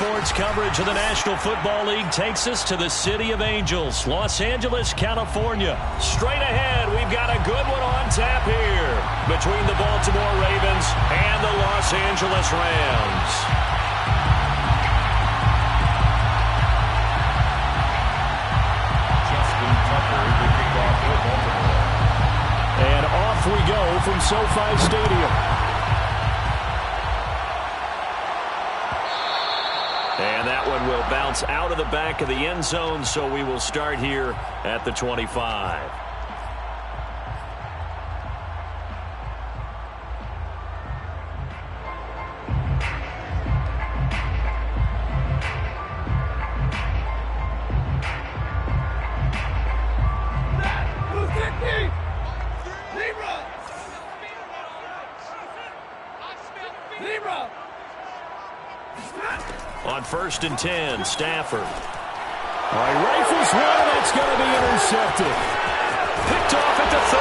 sports coverage of the National Football League takes us to the city of Angels, Los Angeles, California. Straight ahead, we've got a good one on tap here between the Baltimore Ravens and the Los Angeles Rams. And off we go from SoFi Stadium. And that one will bounce out of the back of the end zone, so we will start here at the 25. On 1st and 10, Stafford. All right, rifles one, that's going to be intercepted. Picked off at the 30.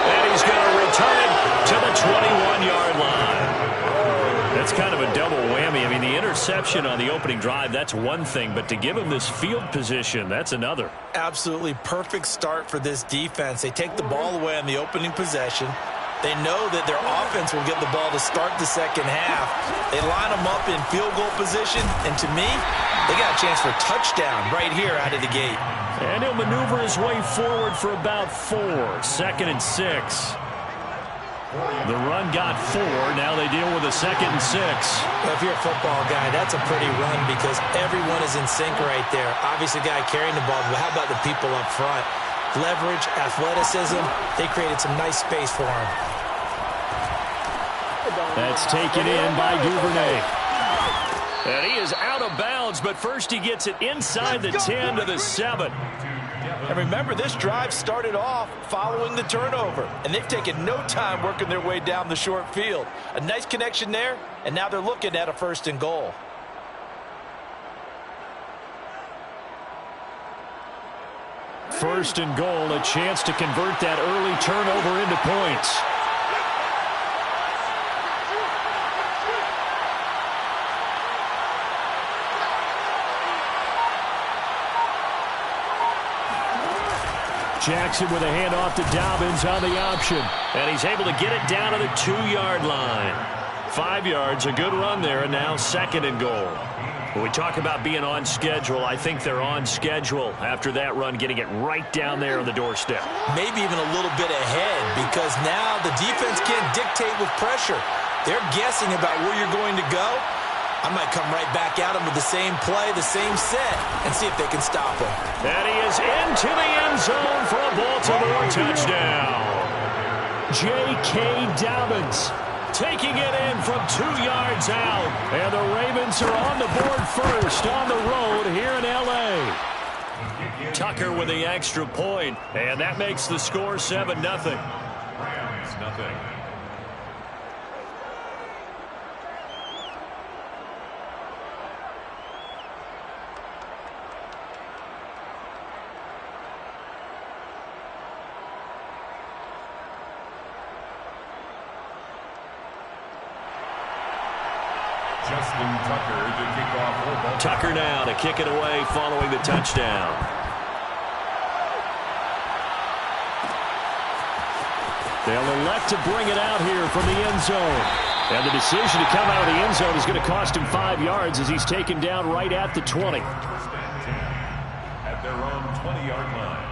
And he's going to return it to the 21-yard line. That's kind of a double whammy. I mean, the interception on the opening drive, that's one thing. But to give him this field position, that's another. Absolutely perfect start for this defense. They take the ball away on the opening possession. They know that their offense will get the ball to start the second half. They line them up in field goal position, and to me, they got a chance for a touchdown right here out of the gate. And he'll maneuver his way forward for about 4. 2nd and 6. The run got 4. Now they deal with a 2nd and 6. Well, if you're a football guy, that's a pretty run because everyone is in sync right there. Obviously, the guy carrying the ball, but how about the people up front? Leverage, athleticism, they created some nice space for him. That's taken in by Duvernay. And he is out of bounds, but first he gets it inside the 10 to the 7. And remember, this drive started off following the turnover, and they've taken no time working their way down the short field. A nice connection there, and now they're looking at a 1st and goal. First and goal, a chance to convert that early turnover into points. Jackson with a handoff to Dobbins on the option. And he's able to get it down to the 2-yard line. 5 yards, a good run there, and now 2nd and goal. When we talk about being on schedule, I think they're on schedule after that run, getting it right down there on the doorstep. Maybe even a little bit ahead because now the defense can't dictate with pressure. They're guessing about where you're going to go. I might come right back at them with the same play, the same set, and see if they can stop him. And he is into the end zone for a Baltimore touchdown. J.K. Dobbins taking it in from 2 yards out. And the Ravens are on the board first on the road here in L.A. Tucker with the extra point, and that makes the score 7-0. Rams, nothing. Tucker now to kick it away following the touchdown. They'll elect to bring it out here from the end zone. And the decision to come out of the end zone is going to cost him 5 yards as he's taken down right at the 20. At their own 20-yard line.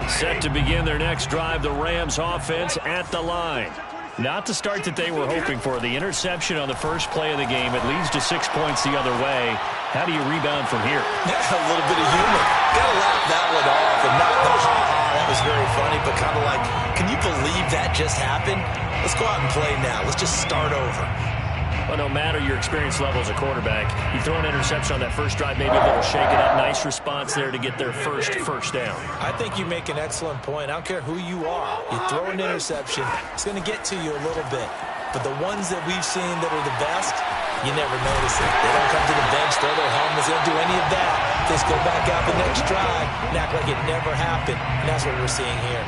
Set to begin their next drive, the Rams offense at the line. Not the start that they were hoping for. The interception on the first play of the game, it leads to 6 points the other way. How do you rebound from here? A little bit of humor. Got to laugh that one off and not the ha-ha. That was very funny, but kind of like, can you believe that just happened? Let's go out and play now. Let's just start over. Well, no matter your experience level as a quarterback, you throw an interception on that first drive, maybe a little shake it up. Nice response there to get their first down. I think you make an excellent point. I don't care who you are. You throw an interception, it's going to get to you a little bit. But the ones that we've seen that are the best, you never notice it. They don't come to the bench, throw their helmets, they don't do any of that. They just go back out the next drive and act like it never happened. And that's what we're seeing here.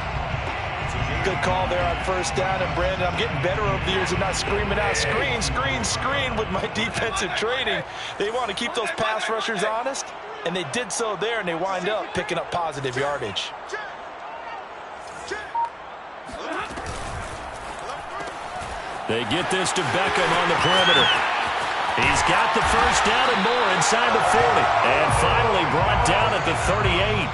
good call there on first down. And, Brandon, I'm getting better over the years and not screaming out, screen, screen, screen with my defensive training. They want to keep those pass rushers honest, and they did so there, and they wind up picking up positive yardage. They get this to Beckham on the perimeter. He's got the first down and more inside the 40. And finally brought down at the 38.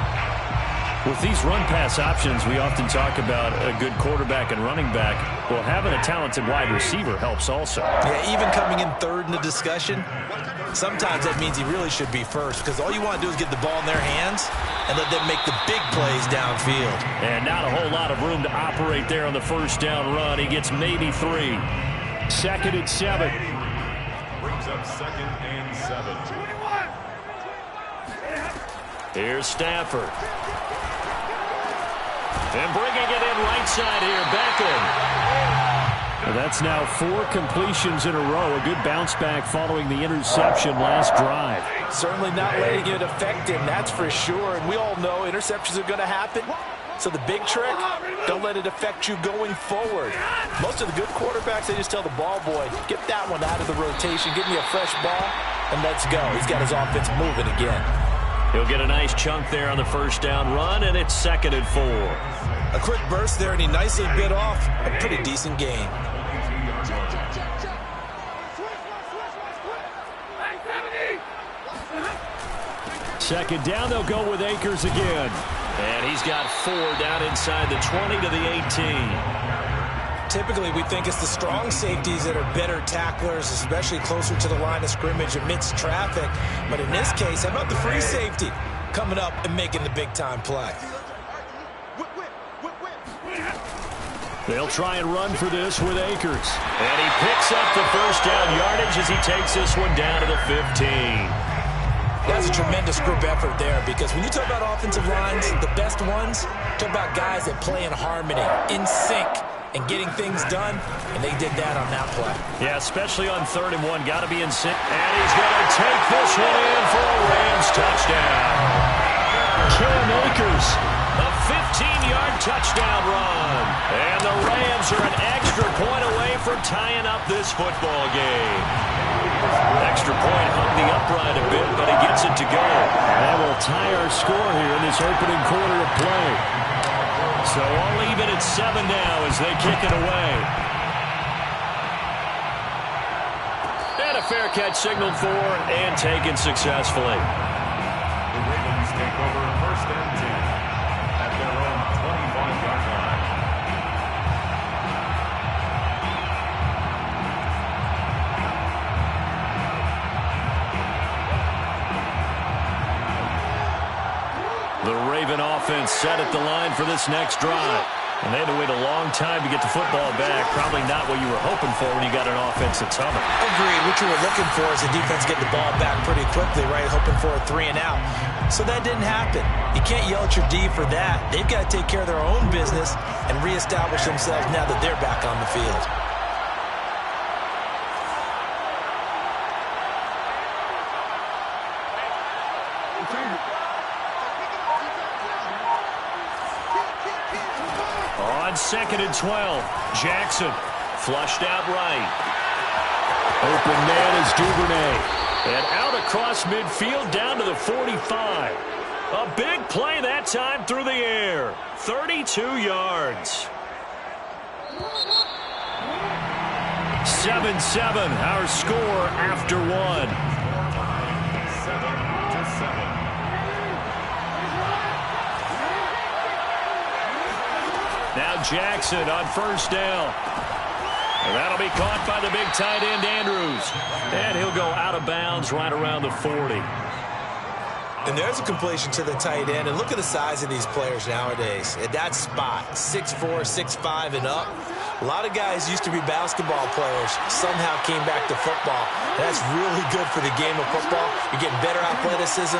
With these run-pass options, we often talk about a good quarterback and running back. Well, having a talented wide receiver helps also. Yeah, even coming in third in the discussion, sometimes that means he really should be first, because all you want to do is get the ball in their hands and let them make the big plays downfield. And not a whole lot of room to operate there on the first down run. He gets maybe 3. 2nd and 7. Brings up 2nd and 7. Here's Stafford. And bringing it in right side here, Beckham. Well, that's now 4 completions in a row. A good bounce back following the interception last drive. Certainly not letting it affect him, that's for sure. And we all know interceptions are going to happen. So the big trick, don't let it affect you going forward. Most of the good quarterbacks, they just tell the ball boy, get that one out of the rotation, give me a fresh ball, and let's go. He's got his offense moving again. He'll get a nice chunk there on the first down run, and it's 2nd and 4. A quick burst there, and he nicely bit off a pretty decent gain. Second down, they'll go with Akers again. And he's got 4 down inside the 20 to the 18. Typically, we think it's the strong safeties that are better tacklers, especially closer to the line of scrimmage amidst traffic. But in this case, how about the free safety coming up and making the big-time play? They'll try and run for this with Akers. And he picks up the first down yardage as he takes this one down to the 15. That's a tremendous group effort there, because when you talk about offensive lines, the best ones, talk about guys that play in harmony, in sync, and getting things done, and they did that on that play. Yeah, especially on 3rd and 1, got to be in sync. And he's going to take this one in for a Rams touchdown. Cam Akers, a 15-yard touchdown run. And the Rams are an extra point away from tying up this football game. Extra point hung the upright a bit, but he gets it to go. That will tie our score here in this opening quarter of play. So all even at 7 now as they kick it away. And a fair catch signaled for and taken successfully. The Ravens take over 1st and 10 at their own 25-yard line. The Raven offense set at the line for this next drive. And they had to wait a long time to get the football back. Probably not what you were hoping for when you got an offense that's humming. Agreed. What you were looking for is the defense get the ball back pretty quickly, right? Hoping for a 3 and out. So that didn't happen. You can't yell at your D for that. They've got to take care of their own business and reestablish themselves now that they're back on the field. On 2nd and 12, Jackson flushed out right. Open man is Duvernay. And out across midfield down to the 45. A big play that time through the air. 32 yards. 7-7, our score after 1. 7-7. Now Jackson on first down. And that'll be caught by the big tight end, Andrews. And he'll go out of bounds right around the 40. And there's a completion to the tight end. And look at the size of these players nowadays. At that spot, 6'4", 6'5", and up. A lot of guys used to be basketball players, somehow came back to football. And that's really good for the game of football. You're getting better athleticism,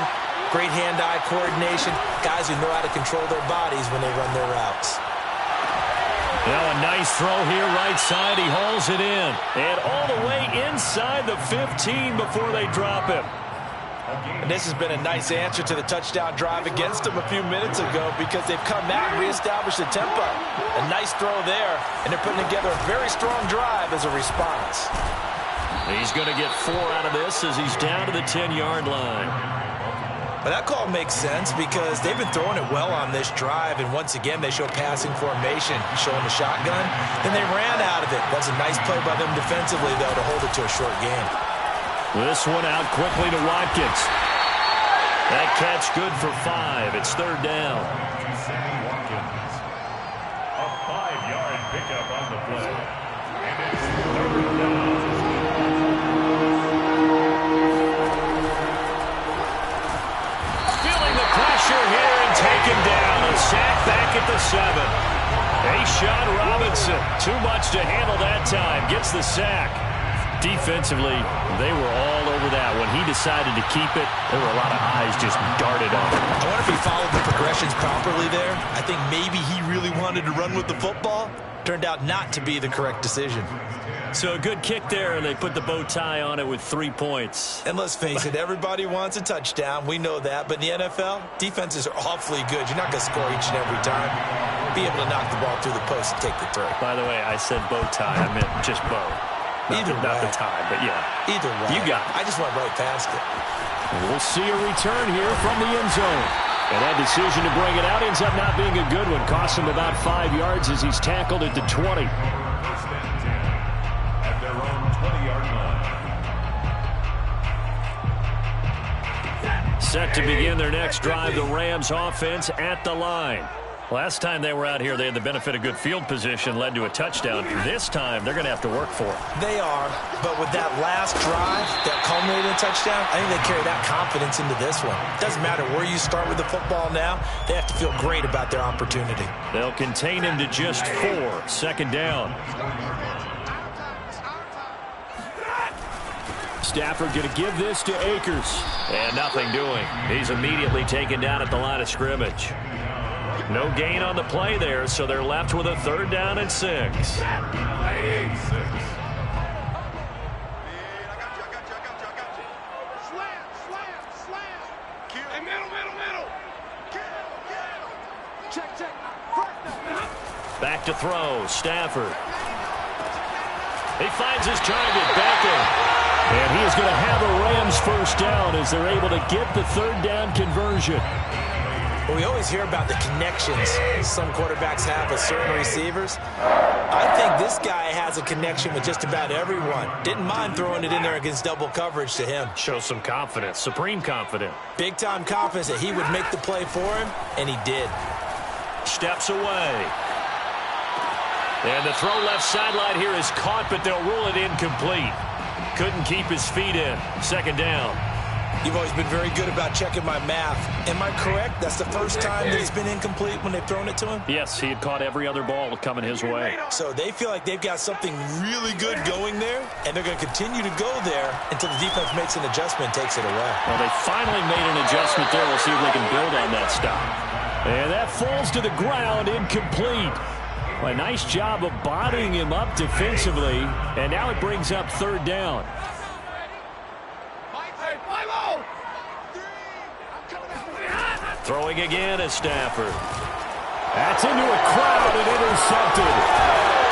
great hand-eye coordination, guys who know how to control their bodies when they run their routes. Now a nice throw here right side. He hauls it in. And all the way inside the 15 before they drop him. And this has been a nice answer to the touchdown drive against them a few minutes ago because they've come out and reestablished the tempo. A nice throw there, and they're putting together a very strong drive as a response. He's going to get 4 out of this as he's down to the 10-yard line. But that call makes sense because they've been throwing it well on this drive, and once again, they show passing formation, showing the shotgun. Then they ran out of it. That's a nice play by them defensively, though, to hold it to a short gain. This one out quickly to Watkins. That catch good for 5. It's 3rd down. Sammy Watkins. A 5-yard pickup on the play. And it's 3rd down. Feeling the pressure here and taken down. A sack back at the 7. Ashawn Robinson. Too much to handle that time. Gets the sack. Defensively, they were all over that. When he decided to keep it, there were a lot of eyes just darted on him. I wonder if he followed the progressions properly there. I think maybe he really wanted to run with the football. Turned out not to be the correct decision. So a good kick there, and they put the bow tie on it with 3 points. And let's face it, everybody wants a touchdown. We know that. But in the NFL, defenses are awfully good. You're not going to score each and every time. Be able to knock the ball through the post and take the throw. By the way, I said bow tie. I meant just bow. Not the tie, but yeah. Either way. You got it. I just went right past it. We'll see a return here from the end zone. And that decision to bring it out ends up not being a good one. Costs him about 5 yards as he's tackled at the 20. First and 10 at their own 20-yard line. Set to begin their next drive, the Rams offense at the line. Last time they were out here, they had the benefit of good field position, led to a touchdown. This time, they're going to have to work for it. They are, but with that last drive that culminated in a touchdown, I think they carry that confidence into this one. Doesn't matter where you start with the football now, they have to feel great about their opportunity. They'll contain him to just 4. 2nd down. Stafford going to give this to Akers. And nothing doing. He's immediately taken down at the line of scrimmage. No gain on the play there, so they're left with a 3rd down and 6. Back to throw, Stafford. He finds his target, Beckham. And he is going to have a Rams 1st down as they're able to get the 3rd down conversion. Well, we always hear about the connections some quarterbacks have with certain receivers. I think this guy has a connection with just about everyone. Didn't mind throwing it in there against double coverage to him. Shows some confidence, supreme confidence. Big-time confidence that he would make the play for him, and he did. Steps away. And the throw left sideline here is caught, but they'll rule it incomplete. Couldn't keep his feet in. 2nd down. You've always been very good about checking my math. Am I correct? That's the first time that it's been incomplete when they've thrown it to him? Yes, he had caught every other ball coming his way. So they feel like they've got something really good going there, and they're going to continue to go there until the defense makes an adjustment and takes it away. Well, they finally made an adjustment there. We'll see if they can build on that stop. And that falls to the ground, incomplete. A nice job of bodying him up defensively, and now it brings up 3rd down. Throwing again is Stafford. That's into a crowd and intercepted.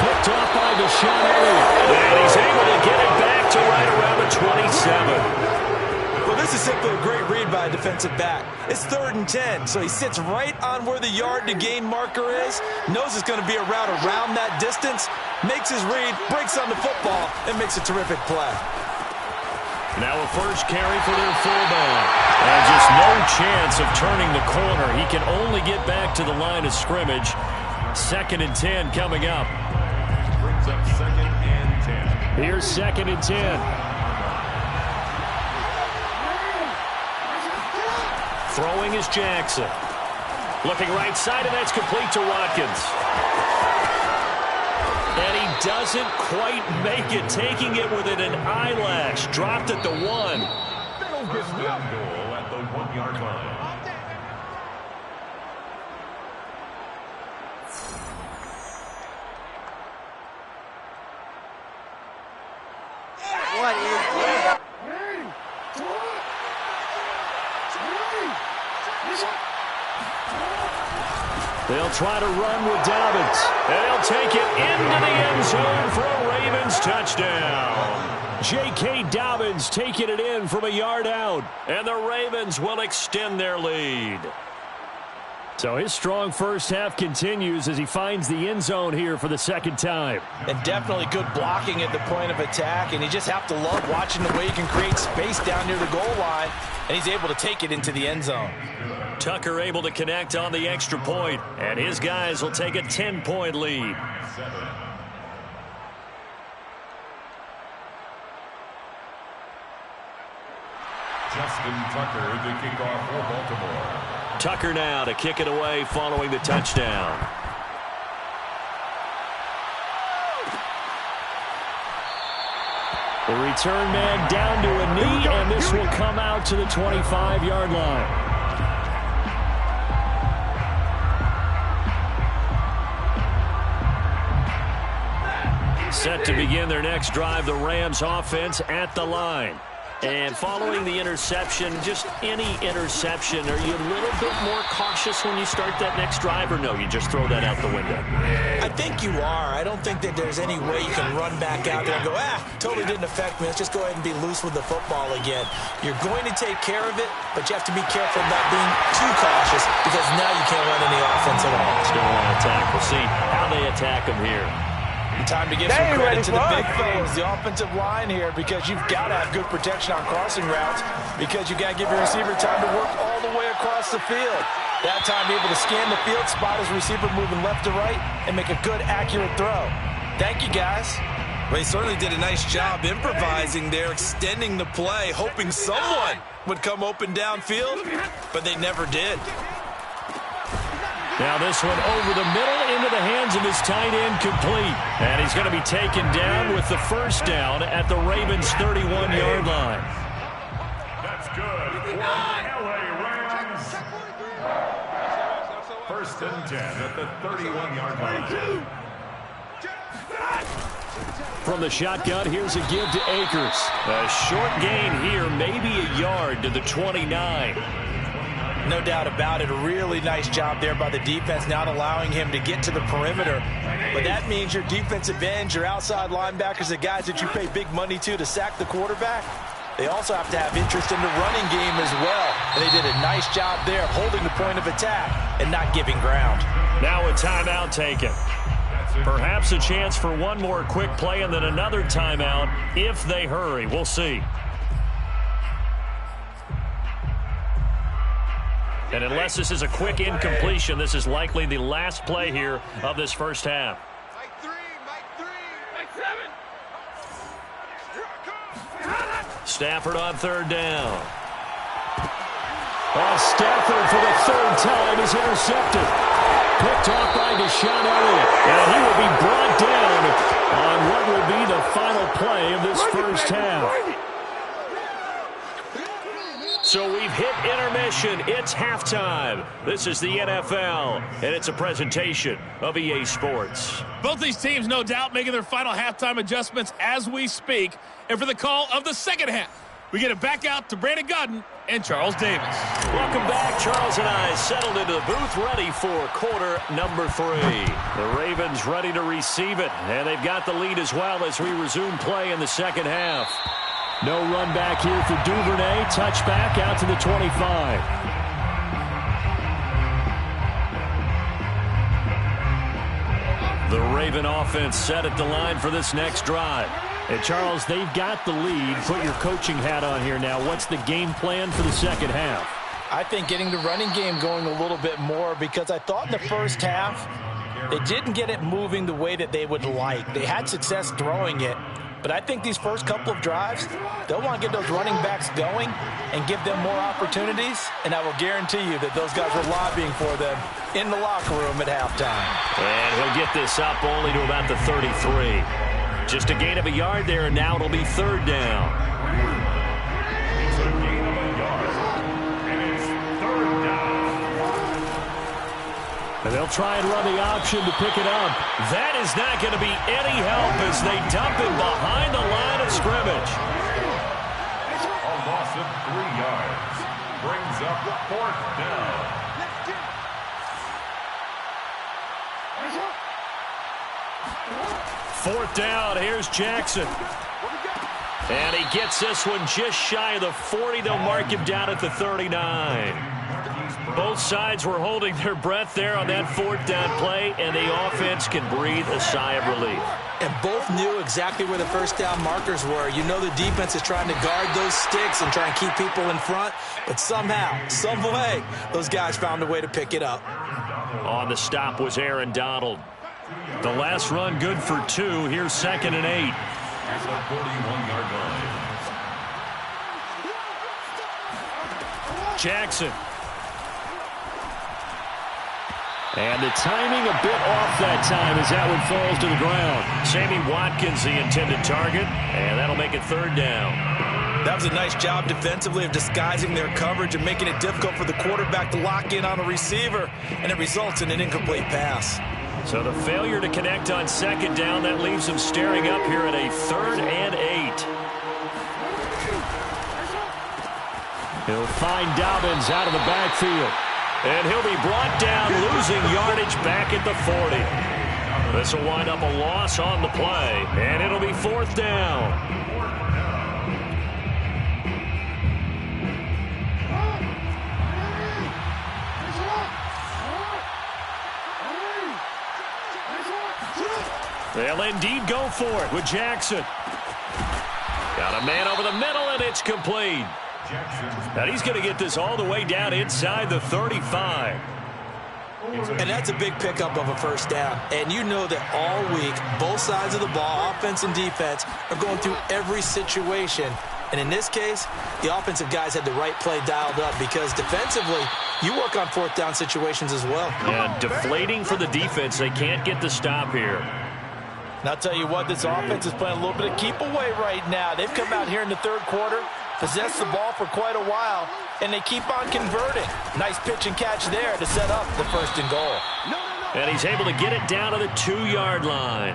Picked off by Deshaun Elliott. And he's able to get it back to right around the 27. Well, this is simply a great read by a defensive back. It's 3rd and 10, so he sits right on where the yard-to-gain marker is, knows it's going to be a route around that distance, makes his read, breaks on the football, and makes a terrific play. Now a first carry for their fullback. And just no chance of turning the corner. He can only get back to the line of scrimmage. 2nd and 10 coming up. Brings up 2nd and 10. Here's 2nd and 10. Throwing is Jackson. Looking right side, and that's complete to Watkins. And he doesn't quite make it, taking it within an eyelash. Dropped at the 1. First and goal at the 1-yard line. What is that? They'll try to run with Dobbins. And he'll take it into the end zone for a Ravens touchdown. J.K. Dobbins taking it in from a yard out. And the Ravens will extend their lead. So his strong first half continues as he finds the end zone here for the second time. And definitely good blocking at the point of attack. And you just have to love watching the way he can create space down near the goal line. And he's able to take it into the end zone. Tucker able to connect on the extra point. And his guys will take a 10-point lead. Justin Tucker, the kickoff for Baltimore. Tucker now to kick it away following the touchdown. The return man down to a knee, and this will come out to the 25-yard line. Set to begin their next drive, the Rams offense at the line. And following the interception, just any interception, are you a little bit more cautious when you start that next drive, or no, you just throw that out the window? I think you are. I don't think that there's any way you can run back out there and go, totally didn't affect me. Let's just go ahead and be loose with the football again. You're going to take care of it, but you have to be careful not being too cautious because now you can't run any offense at all. Still want to attack. We'll see how they attack them here. Time to give some credit to the big fellas, the offensive line here, because you've got to have good protection on crossing routes because you've got to give your receiver time to work all the way across the field. That time, be able to scan the field, spot his receiver moving left to right, and make a good, accurate throw. Thank you, guys. Well, he certainly did a nice job improvising there, extending the play, hoping someone would come open downfield, but they never did. Now this one over the middle into the hands of his tight end, complete. And he's going to be taken down with the first down at the Ravens' 31-yard line. That's good for LA Rams. First and 10 at the 31-yard line. From the shotgun, here's a give to Akers. A short gain here, maybe a yard to the 29. No doubt about it. A really nice job there by the defense, not allowing him to get to the perimeter. But that means your defensive ends, your outside linebackers, the guys that you pay big money to sack the quarterback, they also have to have interest in the running game as well. And they did a nice job there of holding the point of attack and not giving ground. Now a timeout taken. Perhaps a chance for one more quick play and then another timeout if they hurry. We'll see. And unless this is a quick incompletion, this is likely the last play here of this first half. Mike 3, Mike 7. Stafford on third down. Stafford for the third time is intercepted. Picked off by Deshaun Elliott. And he will be brought down on what will be the final play of this first half. So we've hit intermission. It's halftime. This is the NFL, and it's a presentation of EA Sports. Both these teams, no doubt, making their final halftime adjustments as we speak. And for the call of the second half, we get it back out to Brandon Godden and Charles Davis. Welcome back. Charles and I settled into the booth, ready for quarter number 3. The Ravens ready to receive it, and they've got the lead as well as we resume play in the second half. No run back here for Duvernay. Touchback out to the 25. The Raven offense set at the line for this next drive. And Charles, they've got the lead. Put your coaching hat on here now. What's the game plan for the second half? I think getting the running game going a little bit more because I thought in the first half they didn't get it moving the way that they would like. They had success throwing it. But I think these first couple of drives, they'll want to get those running backs going and give them more opportunities. And I will guarantee you that those guys were lobbying for them in the locker room at halftime. And he'll get this up only to about the 33. Just a gain of a yard there, and now it'll be third down. It's a gain of a yard, and it's third down. And they'll try and run the option to pick it up. That is not going to be any help as they dump him behind the line of scrimmage. A loss of 3 yards brings up fourth down. Fourth down, here's Jackson. And he gets this one just shy of the 40. They'll mark him down at the 39. Both sides were holding their breath there on that fourth down play, and the offense can breathe a sigh of relief. And both knew exactly where the first down markers were. You know the defense is trying to guard those sticks and try and keep people in front, but somehow, some way, those guys found a way to pick it up. On the stop was Aaron Donald. The last run good for 2. Here's 2nd and 8. At the 41-yard line. Jackson. And the timing a bit off that time as that one falls to the ground. Sammy Watkins the intended target, and that'll make it 3rd down. That was a nice job defensively of disguising their coverage and making it difficult for the quarterback to lock in on a receiver, and it results in an incomplete pass. So the failure to connect on 2nd down, that leaves him staring up here at a 3rd and 8. He'll find Dobbins out of the backfield. And he'll be brought down, losing yardage back at the 40. This will wind up a loss on the play, and it'll be 4th down. They'll indeed go for it with Jackson. Got a man over the middle, and it's complete. And he's going to get this all the way down inside the 35. And that's a big pickup of a first down. And you know that all week, both sides of the ball, offense and defense, are going through every situation. And in this case, the offensive guys had the right play dialed up because defensively, you work on 4th down situations as well. And deflating for the defense. They can't get the stop here. And I'll tell you what, this offense is playing a little bit of keep away right now. They've come out here in the 3rd quarter, possessed the ball for quite a while, and they keep on converting. Nice pitch and catch there to set up the 1st and goal. And he's able to get it down to the 2-yard line.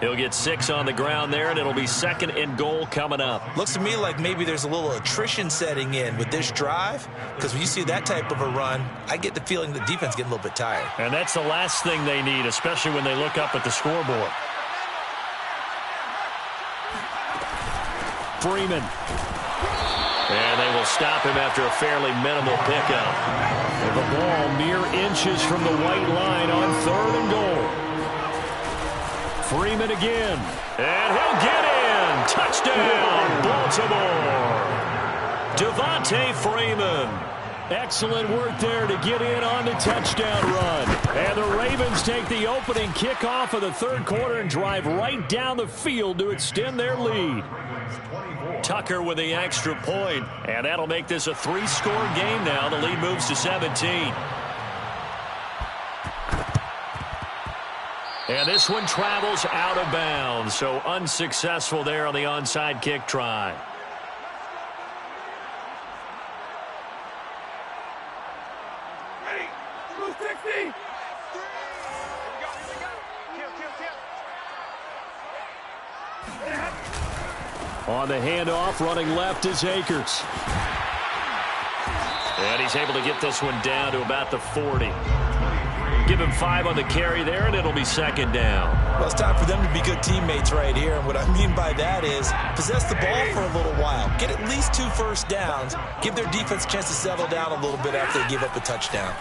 He'll get 6 on the ground there, and it'll be 2nd and goal coming up. Looks to me like maybe there's a little attrition setting in with this drive, because when you see that type of a run, I get the feeling the defense getting a little bit tired. And that's the last thing they need, especially when they look up at the scoreboard. Freeman. And they will stop him after a fairly minimal pickup. And the ball mere inches from the white line on 3rd and goal. Freeman again. And he'll get in. Touchdown, Baltimore. Devontae Freeman. Excellent work there to get in on the touchdown run. And the Ravens take the opening kickoff of the 3rd quarter and drive right down the field to extend their lead. Tucker with the extra point, and that'll make this a 3-score game now. The lead moves to 17. And this one travels out of bounds, so unsuccessful there on the onside kick try. Ready? Blue 60. On the handoff, running left is Akers. And he's able to get this one down to about the 40. Give him 5 on the carry there, and it'll be 2nd down. Well, it's time for them to be good teammates right here. And what I mean by that is possess the ball for a little while. Get at least 2 first downs. Give their defense a chance to settle down a little bit after they give up a touchdown.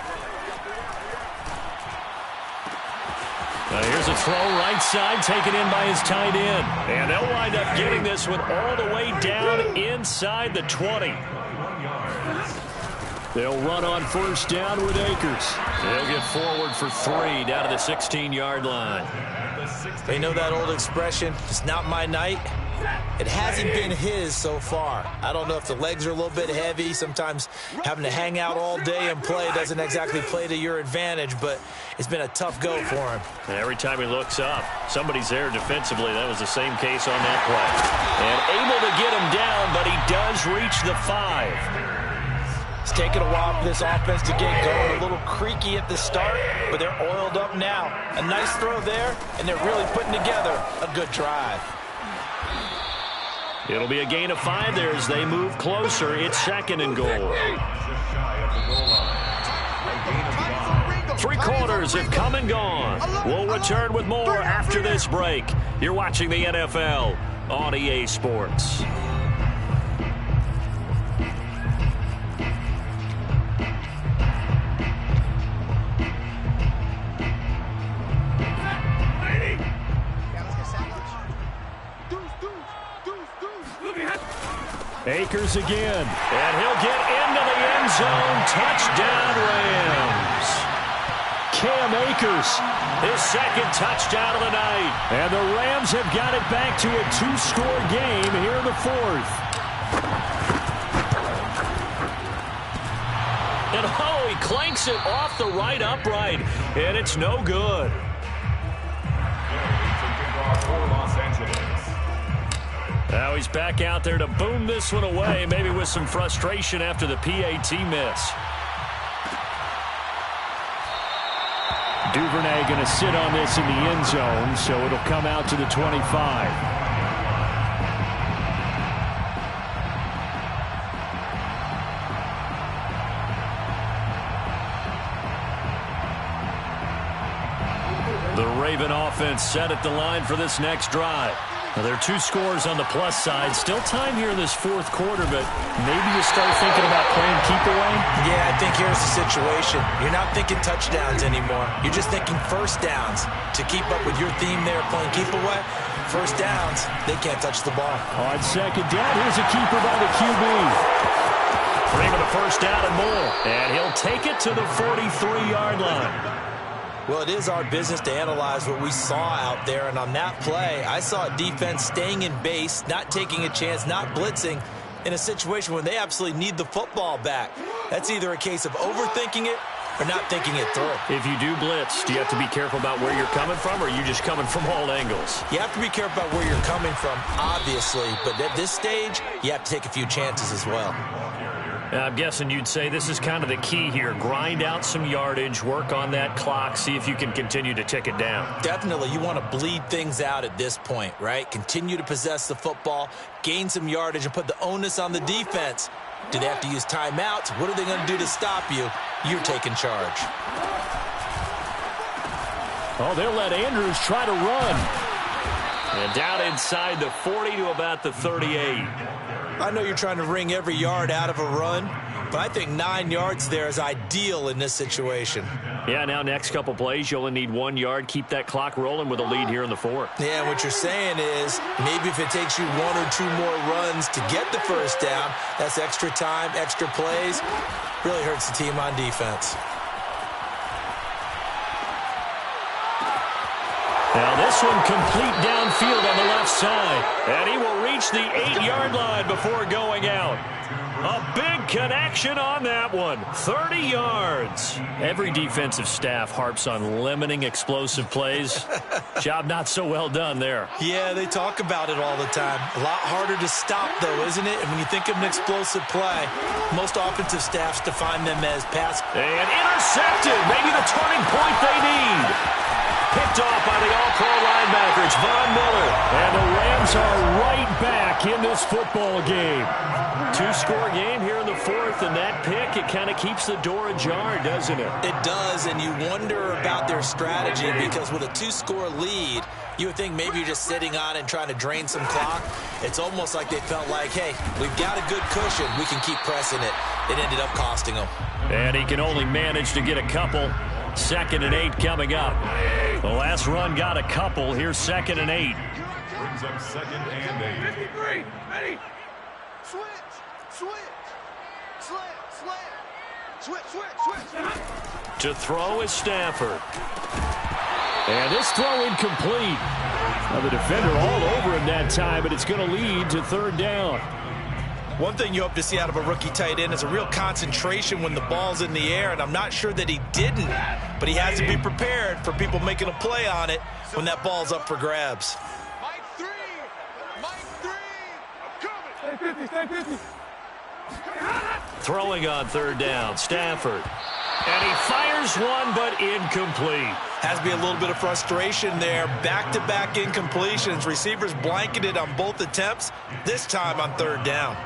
Here's a throw right side taken in by his tight end. And they'll wind up getting this one all the way down inside the 20. They'll run on 1st down with Akers. They'll get forward for 3 down to the 16-yard line. They know that old expression, it's not my night. It hasn't been his so far. I don't know if the legs are a little bit heavy. Sometimes having to hang out all day and play doesn't exactly play to your advantage, but it's been a tough go for him. And every time he looks up, somebody's there defensively. That was the same case on that play. And able to get him down, but he does reach the 5. It's taken a while for this offense to get going. A little creaky at the start, but they're oiled up now. A nice throw there, and they're really putting together a good drive. It'll be a gain of 5 there as they move closer. It's 2nd and goal. Just shy of the goal line. A gain of 5. Three quarters have come and gone. We'll return with more after this break. You're watching the NFL on EA Sports. Akers again. And he'll get into the end zone. Touchdown, Rams. Cam Akers. His second touchdown of the night. And the Rams have got it back to a two-score game here in the fourth. And oh, he clanks it off the right upright. And it's no good. Now he's back out there to boom this one away, maybe with some frustration after the PAT miss. Duvernay going to sit on this in the end zone, so it'll come out to the 25. The Raven offense set at the line for this next drive. Now, there are two scores on the plus side. Still time here in this fourth quarter, but maybe you start thinking about playing keep away? Yeah, I think here's the situation. You're not thinking touchdowns anymore. You're just thinking first downs. To keep up with your theme there, playing keep away, first downs, they can't touch the ball. On second down, here's a keeper by the QB. Bring him a first down and more. And he'll take it to the 43-yard line. Well, it is our business to analyze what we saw out there, and on that play, I saw a defense staying in base, not taking a chance, not blitzing, in a situation where they absolutely need the football back. That's either a case of overthinking it or not thinking it through. If you do blitz, do you have to be careful about where you're coming from, or are you just coming from all angles? You have to be careful about where you're coming from, obviously, but at this stage, you have to take a few chances as well. I'm guessing you'd say this is kind of the key here. Grind out some yardage, work on that clock, see if you can continue to tick it down. Definitely. You want to bleed things out at this point, right? Continue to possess the football, gain some yardage, and put the onus on the defense. Do they have to use timeouts? What are they going to do to stop you? You're taking charge. Oh, they'll let Andrews try to run. And down inside the 40 to about the 38. I know you're trying to wring every yard out of a run, but I think 9 yards there is ideal in this situation. Yeah, now next couple plays, you only need 1 yard. Keep that clock rolling with a lead here in the fourth. Yeah, what you're saying is maybe if it takes you 1 or 2 more runs to get the first down, that's extra time, extra plays. Really hurts the team on defense. Now this one complete downfield on the left side. And he will reach the 8-yard line before going out. A big connection on that one. 30 yards. Every defensive staff harps on limiting explosive plays. Job not so well done there. Yeah, they talk about it all the time. A lot harder to stop, though, isn't it? And when you think of an explosive play, most offensive staffs define them as pass. And intercepted. Maybe the turning point they need. Picked off by the all-pro linebacker. It's Von Miller. And the Rams are right back in this football game. 2-score game here in the fourth, and that pick, it kind of keeps the door ajar, doesn't it? It does, and you wonder about their strategy because with a 2-score lead, you would think maybe you're just sitting on and trying to drain some clock. It's almost like they felt like, hey, we've got a good cushion. We can keep pressing it. It ended up costing them. And he can only manage to get a couple. 2nd and 8 coming up. The last run got a couple. Here's 2nd and 8. Brings up 2nd and 8. 53. Ready? Switch. Switch. To throw is Stafford. And this throw incomplete. Now the defender all over him that time, but it's going to lead to 3rd down. One thing you hope to see out of a rookie tight end is a real concentration when the ball's in the air, and I'm not sure that he didn't, but he has to be prepared for people making a play on it when that ball's up for grabs. Mike 3. I'm coming. Stay 50. Throwing on 3rd down, Stafford. And he fires one, but incomplete. Has to be a little bit of frustration there. Back-to-back incompletions. Receivers blanketed on both attempts, this time on 3rd down.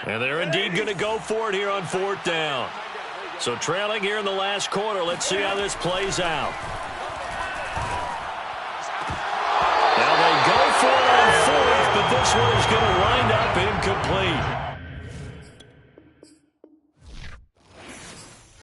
And they're indeed going to go for it here on 4th down. So trailing here in the last quarter. Let's see how this plays out. Now they go for it on 4th, but this one is going to wind up incomplete.